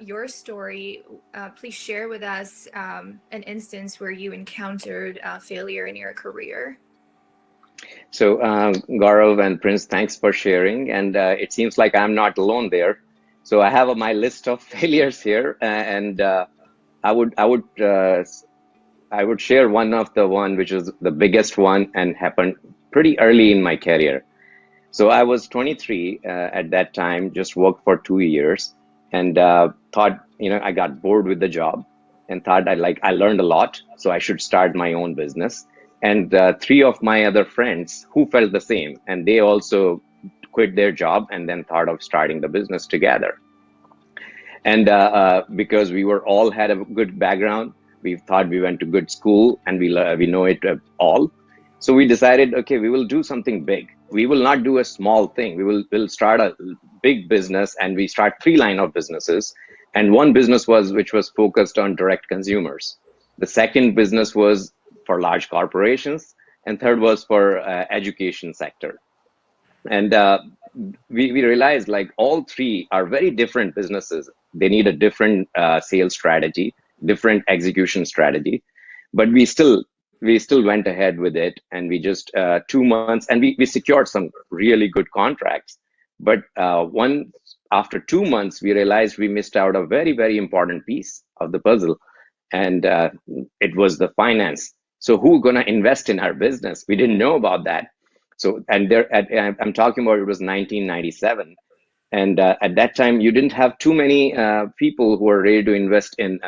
your story, please share with us an instance where you encountered failure in your career. So, Gaurav and Prince, thanks for sharing. And it seems like I'm not alone there. So I have my list of failures here, and I would I would I would share one which is the biggest one and happened pretty early in my career. So I was 23 at that time, just worked for 2 years, and thought, I got bored with the job, and thought I learned a lot, so I should start my own business. And three of my other friends who felt the same, and they also quit their job and then thought of starting the business together. And because we were all had a good background, we thought we went to good school and we know it all. So we decided, okay, we will do something big. We will not do a small thing. We'll start a big business, and we start three line of businesses. And one business was which was focused on direct consumers. The second business was for large corporations, and third was for education sector. And we realized like all three are very different businesses. They need a different sales strategy, different execution strategy, but we still went ahead with it, and we just 2 months, and we secured some really good contracts. But one after 2 months, we realized we missed out a very, very important piece of the puzzle, and it was the finance. So who gonna invest in our business? We didn't know about that. So, and I'm talking about, it was 1997, and at that time you didn't have too many people who were ready to invest in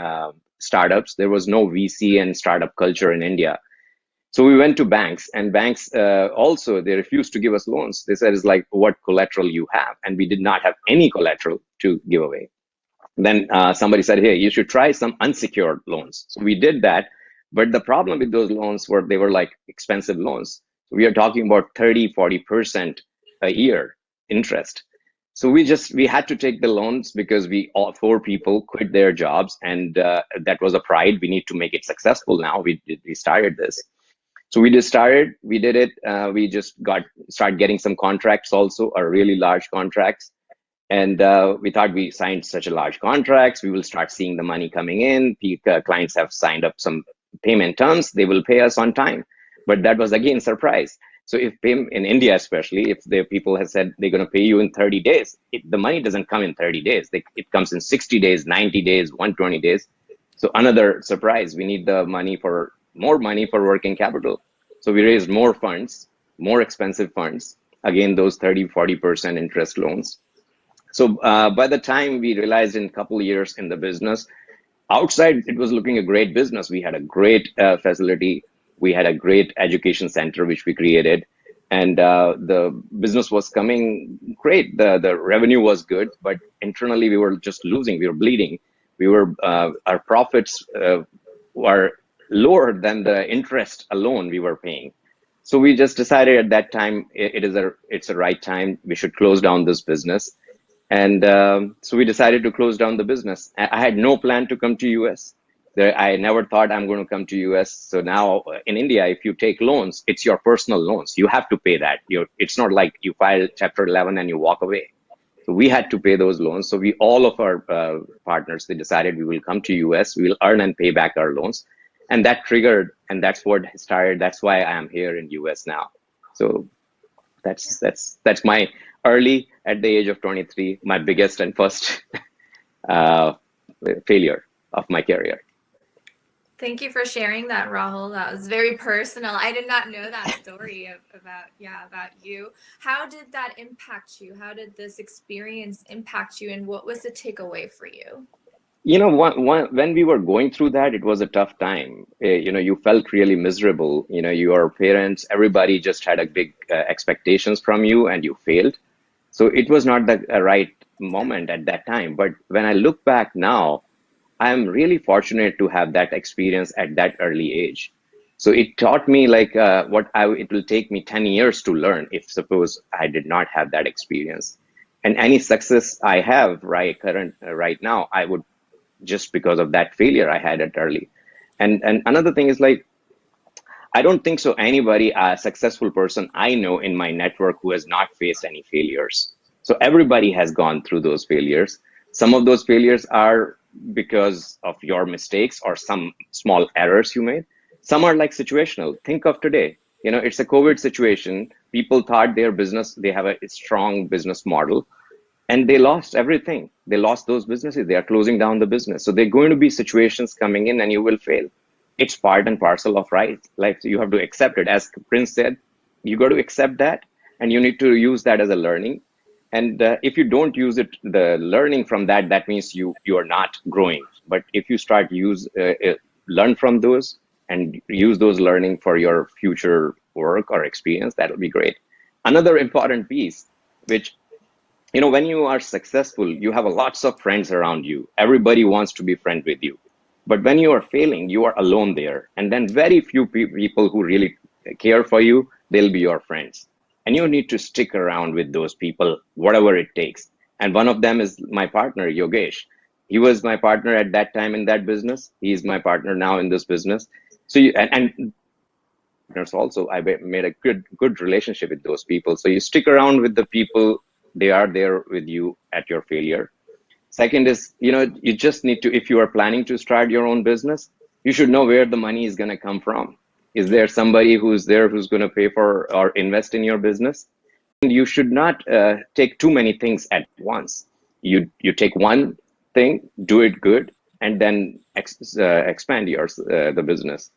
startups. There was no VC and startup culture in India. So we went to banks, and banks also, they refused to give us loans. They said, it's like, what collateral you have? And we did not have any collateral to give away. Then somebody said, hey, you should try some unsecured loans. So we did that. But the problem with those loans were they were like expensive loans. So we are talking about 30-40% a year interest. So we had to take the loans because we all four people quit their jobs, and that was a pride. We need to make it successful now. We started this. So we did it. We just started getting some contracts also, are really large contracts. And we thought we signed such a large contracts, we will start seeing the money coming in. Clients have signed up some payment terms, they will pay us on time. But that was again surprise. So if in India, especially if the people have said they're going to pay you in 30 days, the money doesn't come in 30 days. It comes in 60 days, 90 days, 120 days. So another surprise, we need the more money for working capital. So we raised more funds, more expensive funds. Again, those 30-40% interest loans. So by the time we realized in a couple of years in the business, outside it was looking a great business. We had a great facility. We had a great education center, which we created. And the business was coming great. The revenue was good, but internally we were just losing. We were bleeding. Our profits were lower than the interest alone we were paying. So we just decided at that time it's the right time. We should close down this business. And so we decided to close down the business. I had no plan to come to US. I never thought I'm going to come to US. So now in India, if you take loans, it's your personal loans. You have to pay that. It's not like you file Chapter 11 and you walk away. So we had to pay those loans. So all of our partners, they decided we will come to US. We will earn and pay back our loans. And that triggered, and that's what started. That's why I am here in US now. So that's my early, at the age of 23, my biggest and first failure of my career. Thank you for sharing that, Rahul. That was very personal. I did not know that story about you. How did that impact you? How did this experience impact you, and what was the takeaway for you? When we were going through that, it was a tough time. You felt really miserable. Your parents, everybody just had a big expectations from you, and you failed. So it was not the right moment at that time. But when I look back now, I'm really fortunate to have that experience at that early age. So it taught me like it will take me 10 years to learn if suppose I did not have that experience. And any success I have right now, I would just because of that failure I had it early. And another thing is like, I don't think so anybody, a successful person I know in my network who has not faced any failures. So everybody has gone through those failures. Some of those failures are because of your mistakes or some small errors you made. Some are like situational. Think of today. It's a COVID situation. People thought their business, they have a strong business model, and they lost everything. They lost those businesses. They are closing down the business. So there are going to be situations coming in and you will fail. It's part and parcel of life. So you have to accept it. As Prince said, you got to accept that, and you need to use that as a learning. And if you don't use it, the learning from that, that means you are not growing. But if you start learn from those and use those learning for your future work or experience, that'll be great. Another important piece, which when you are successful, you have lots of friends around you. Everybody wants to be friends with you. But when you are failing, you are alone there. And then very few people who really care for you, they'll be your friends. And you need to stick around with those people, whatever it takes. And one of them is my partner, Yogesh. He was my partner at that time in that business. He's my partner now in this business. So and partners also, I made a good relationship with those people. So you stick around with the people, they are there with you at your failure. Second is, you just need to, if you are planning to start your own business, you should know where the money is going to come from. Is there somebody who's there who's going to pay for or invest in your business? And you should not take too many things at once. You take one thing, do it good, and then expand the business.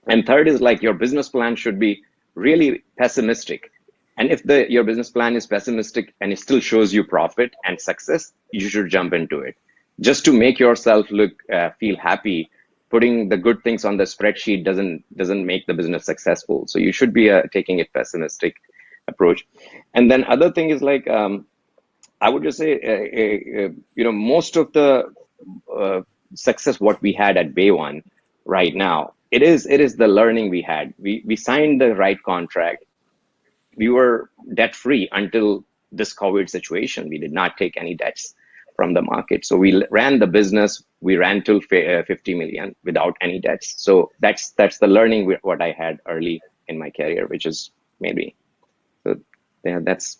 And third is, like, your business plan should be really pessimistic. And if your business plan is pessimistic and it still shows you profit and success, you should jump into it. Just to make yourself feel happy, putting the good things on the spreadsheet doesn't make the business successful. So you should be taking a pessimistic approach. And then other thing is, like, I would just say, most of the success what we had at BayOne right now, it is the learning we had. We signed the right contract. We were debt free until this COVID situation. We did not take any debts from the market. So we ran the business. We ran till 50 million without any debts. So that's the learning what I had early in my career, which is maybe, so yeah, that's.